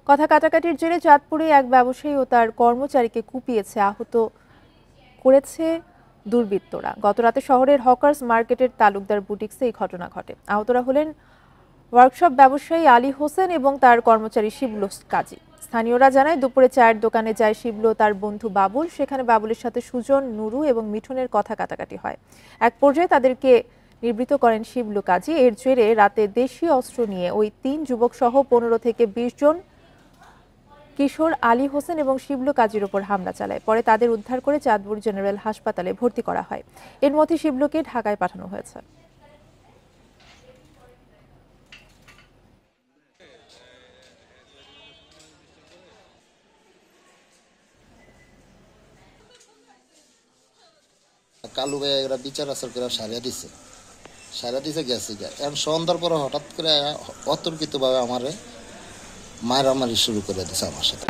কথা কাটাকাটির জেরে চাঁদপুরে এক ব্যবসায়ী ও তার কর্মচারীকে কুপিয়েছে, আহত করেছে দুর্বৃত্তরা। গতরাতে শহরের হকার্স মার্কেটের তালুকদার বুটিক্সে এই ঘটনা ঘটে। আহতরা হলেন ওয়ার্কশপ ব্যবসায়ী আলী হোসেন এবং তার কর্মচারী শিবলু কাজী। স্থানীয়রা জানায়, দুপুরে চায়ের দোকানে যায় শিবলু তার বন্ধু বাবুল। সেখানে বাবুলের সাথে সুজন, নুরু এবং মিঠুনের কথা কাটাকাটি হয়। এক পর্যায়ে তাদেরকে নিবৃত্ত করেন শিবলু কাজী। এর জেরে রাতে দেশীয় অস্ত্র নিয়ে ওই ৩ যুবক সহ ১৫ থেকে ২০ জন কিশোর আলী হোসেন এবং শিবলু কাজীর ওপর হামলা চালায়। পরে তাদের উদ্ধার করে চাঁদপুর জেনারেল হাসপাতালে ভর্তি করা হয়। এর মধ্যে শিবলুকে ঢাকায় পাঠানো হয়েছে। কালু ভাই এরা বিচার আচার করে সারিয়া দিছে গেছে এখন সন্ধ্যার পরে হঠাৎ করে অতর্কিতভাবে আমারে মারামারি শুরু করে দিছে আমার সাথে।